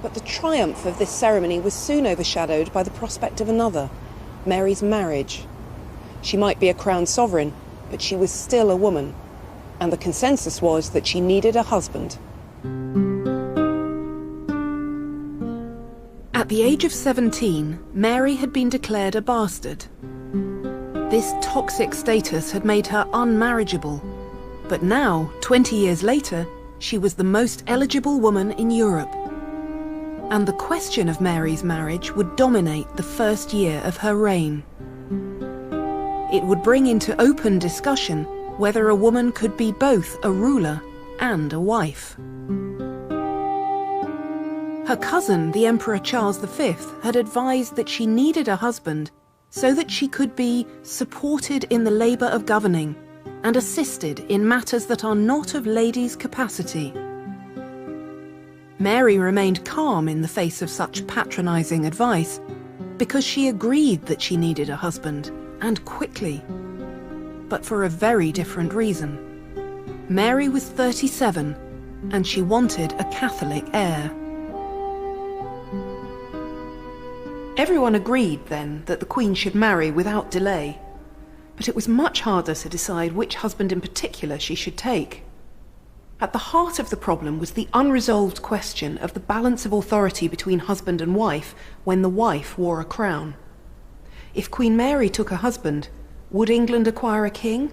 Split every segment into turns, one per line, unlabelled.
But the triumph of this ceremony was soon overshadowed by the prospect of another, Mary's marriage. She might be a crowned sovereign, but she was still a woman, and the consensus was that she needed a husband. At the age of 17, Mary had been declared a bastard. This toxic status had made her unmarriageable, but now, 20 years later, she was the most eligible woman in Europe. And the question of Mary's marriage would dominate the first year of her reign. It would bring into open discussion whether a woman could be both a ruler and a wife. Her cousin, the Emperor Charles V, had advised that she needed a husband so that she could be supported in the labour of governing and assisted in matters that are not of ladies' capacity. Mary remained calm in the face of such patronising advice because she agreed that she needed a husband, and quickly. But for a very different reason. Mary was 37, and she wanted a Catholic heir. Everyone agreed then that the Queen should marry without delay, but it was much harder to decide which husband in particular she should take. At the heart of the problem was the unresolved question of the balance of authority between husband and wife when the wife wore a crown. If Queen Mary took a husband, would England acquire a king?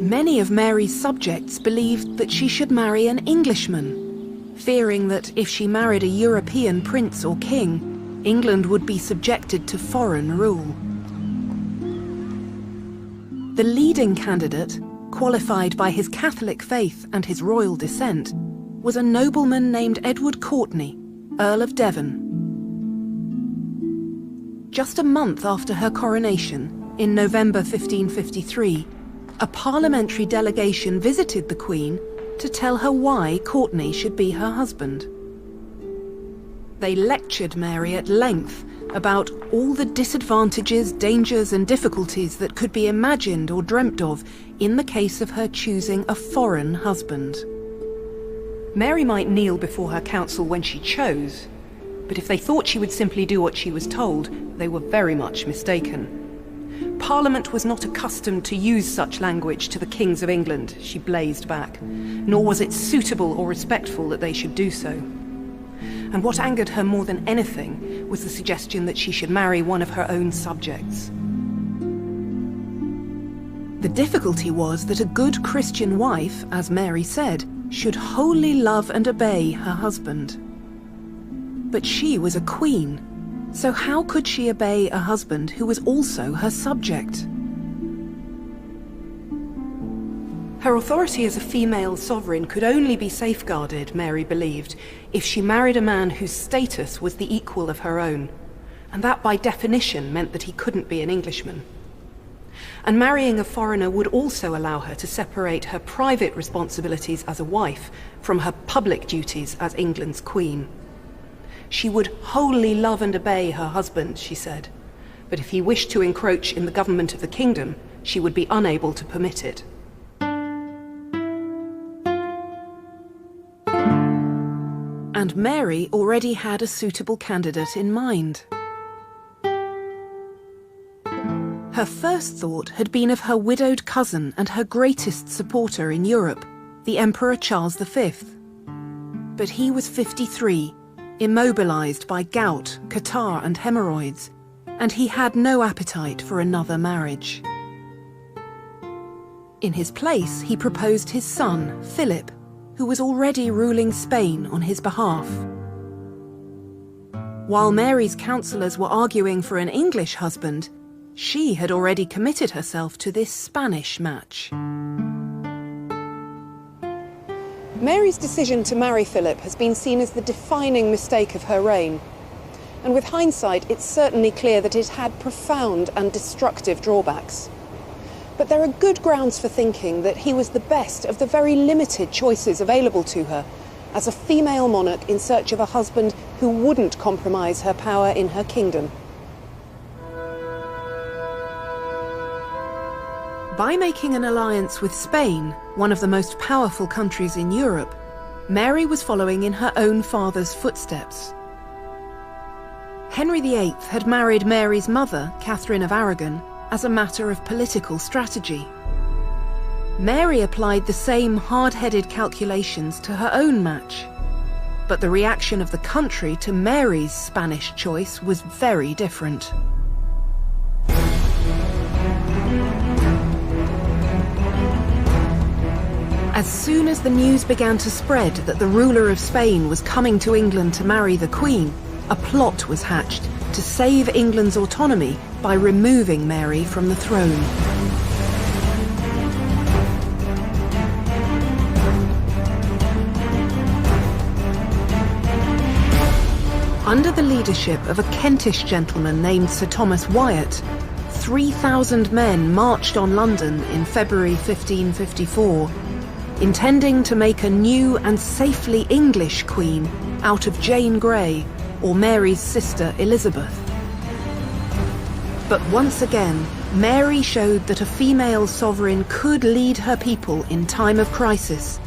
Many of Mary's subjects believed that she should marry an Englishman, fearing that if she married a European prince or king, England would be subjected to foreign rule. The leading candidate, qualified by his Catholic faith and his royal descent, was a nobleman named Edward Courtenay, Earl of Devon. Just a month after her coronation, in November 1553, a parliamentary delegation visited the Queen to tell her why Courtenay should be her husband. They lectured Mary at length about all the disadvantages, dangers and difficulties that could be imagined or dreamt of in the case of her choosing a foreign husband. Mary might kneel before her council when she chose, but if they thought she would simply do what she was told, they were very much mistaken. Parliament was not accustomed to use such language to the kings of England, she blazed back, nor was it suitable or respectful that they should do so. And what angered her more than anything was the suggestion that she should marry one of her own subjects. The difficulty was that a good Christian wife, as Mary said, should wholly love and obey her husband. But she was a queen, so how could she obey a husband who was also her subject? Her authority as a female sovereign could only be safeguarded, Mary believed, if she married a man whose status was the equal of her own, and that by definition meant that he couldn't be an Englishman. And marrying a foreigner would also allow her to separate her private responsibilities as a wife from her public duties as England's queen. She would wholly love and obey her husband, she said, but if he wished to encroach in the government of the kingdom, she would be unable to permit it. And Mary already had a suitable candidate in mind. Her first thought had been of her widowed cousin and her greatest supporter in Europe, the Emperor Charles V. But he was 53, immobilized by gout, catarrh and hemorrhoids, and he had no appetite for another marriage. In his place, he proposed his son, Philip, who was already ruling Spain on his behalf. While Mary's counsellors were arguing for an English husband, she had already committed herself to this Spanish match. Mary's decision to marry Philip has been seen as the defining mistake of her reign. And with hindsight, it's certainly clear that it had profound and destructive drawbacks. But there are good grounds for thinking that he was the best of the very limited choices available to her as a female monarch in search of a husband who wouldn't compromise her power in her kingdom. By making an alliance with Spain, one of the most powerful countries in Europe, Mary was following in her own father's footsteps. Henry VIII had married Mary's mother, Catherine of Aragon, as a matter of political strategy. Mary applied the same hard-headed calculations to her own match. But the reaction of the country to Mary's Spanish choice was very different. As soon as the news began to spread that the ruler of Spain was coming to England to marry the Queen, a plot was hatched to save England's autonomy by removing Mary from the throne. Under the leadership of a Kentish gentleman named Sir Thomas Wyatt, 3,000 men marched on London in February 1554, intending to make a new and safely English queen out of Jane Grey, or Mary's sister Elizabeth. But once again, Mary showed that a female sovereign could lead her people in time of crisis,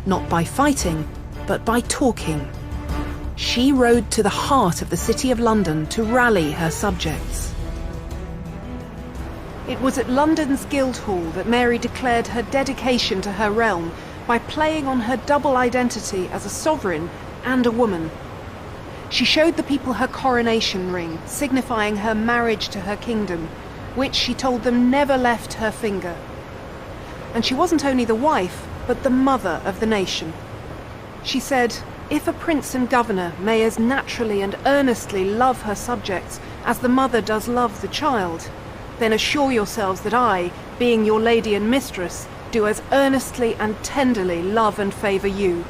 not by fighting, but by talking. She rode to the heart of the City of London to rally her subjects. It was at London's Guildhall that Mary declared her dedication to her realm by playing on her double identity as a sovereign and a woman. She showed the people her coronation ring, signifying her marriage to her kingdom, which she told them never left her finger. And she wasn't only the wife, but the mother of the nation. She said, "If a prince and governor may as naturally and earnestly love her subjects as the mother does love the child, then assure yourselves that I, being your lady and mistress, do as earnestly and tenderly love and favour you."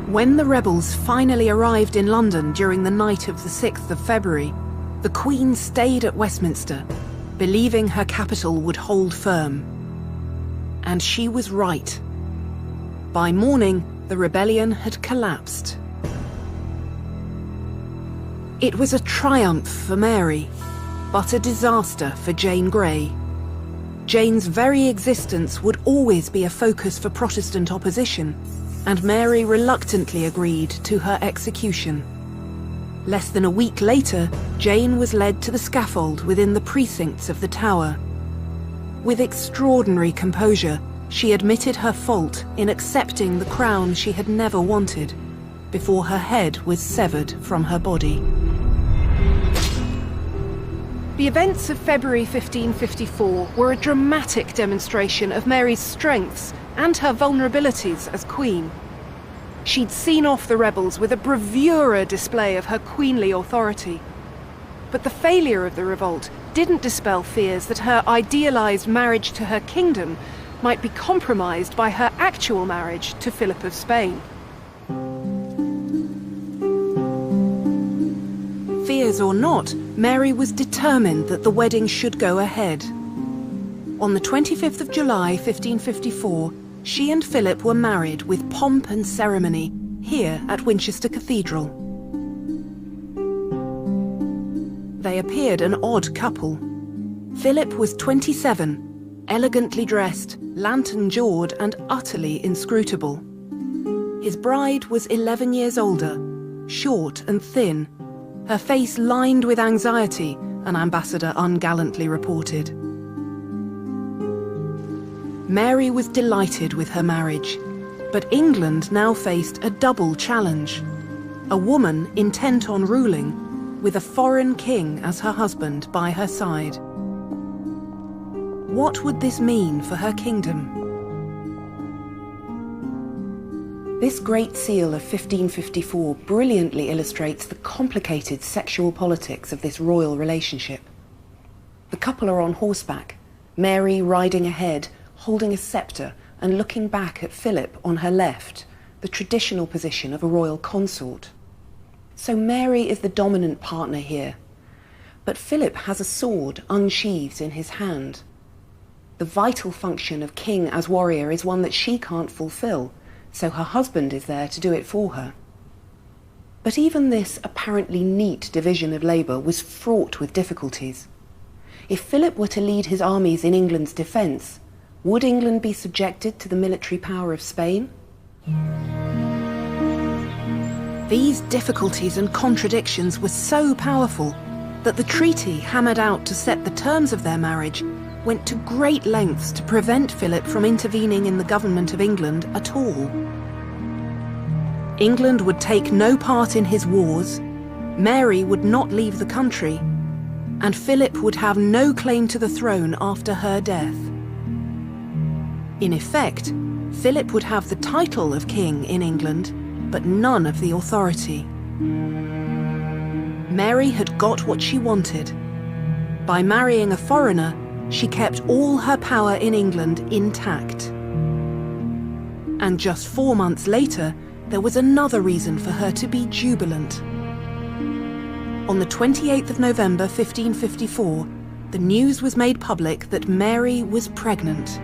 When the rebels finally arrived in London during the night of the 6th of February, the Queen stayed at Westminster, believing her capital would hold firm. And she was right. By morning, the rebellion had collapsed. It was a triumph for Mary, but a disaster for Jane Grey. Jane's very existence would always be a focus for Protestant opposition, and Mary reluctantly agreed to her execution. Less than a week later, Jane was led to the scaffold within the precincts of the Tower. With extraordinary composure, she admitted her fault in accepting the crown she had never wanted, before her head was severed from her body. The events of February 1554 were a dramatic demonstration of Mary's strengths and her vulnerabilities as queen. She'd seen off the rebels with a bravura display of her queenly authority. But the failure of the revolt didn't dispel fears that her idealised marriage to her kingdom might be compromised by her actual marriage to Philip of Spain. Fears or not, Mary was determined that the wedding should go ahead. On the 25th of July 1554, she and Philip were married with pomp and ceremony here at Winchester Cathedral. They appeared an odd couple. Philip was 27, elegantly dressed, lantern-jawed and utterly inscrutable. His bride was 11 years older, short and thin, her face lined with anxiety, an ambassador ungallantly reported. Mary was delighted with her marriage, but England now faced a double challenge. A woman intent on ruling, with a foreign king as her husband by her side. What would this mean for her kingdom? This Great Seal of 1554 brilliantly illustrates the complicated sexual politics of this royal relationship. The couple are on horseback, Mary riding ahead, holding a scepter and looking back at Philip on her left, the traditional position of a royal consort. So Mary is the dominant partner here, but Philip has a sword unsheathed in his hand. The vital function of king as warrior is one that she can't fulfill, so her husband is there to do it for her. But even this apparently neat division of labour was fraught with difficulties. If Philip were to lead his armies in England's defence, Would England be subjected to the military power of Spain? These difficulties and contradictions were so powerful that the treaty hammered out to set the terms of their marriage went to great lengths to prevent Philip from intervening in the government of England at all. England would take no part in his wars, Mary would not leave the country, and Philip would have no claim to the throne after her death. In effect, Philip would have the title of king in England, but none of the authority. Mary had got what she wanted. By marrying a foreigner, she kept all her power in England intact. And just 4 months later, there was another reason for her to be jubilant. On the 28th of November 1554, the news was made public that Mary was pregnant.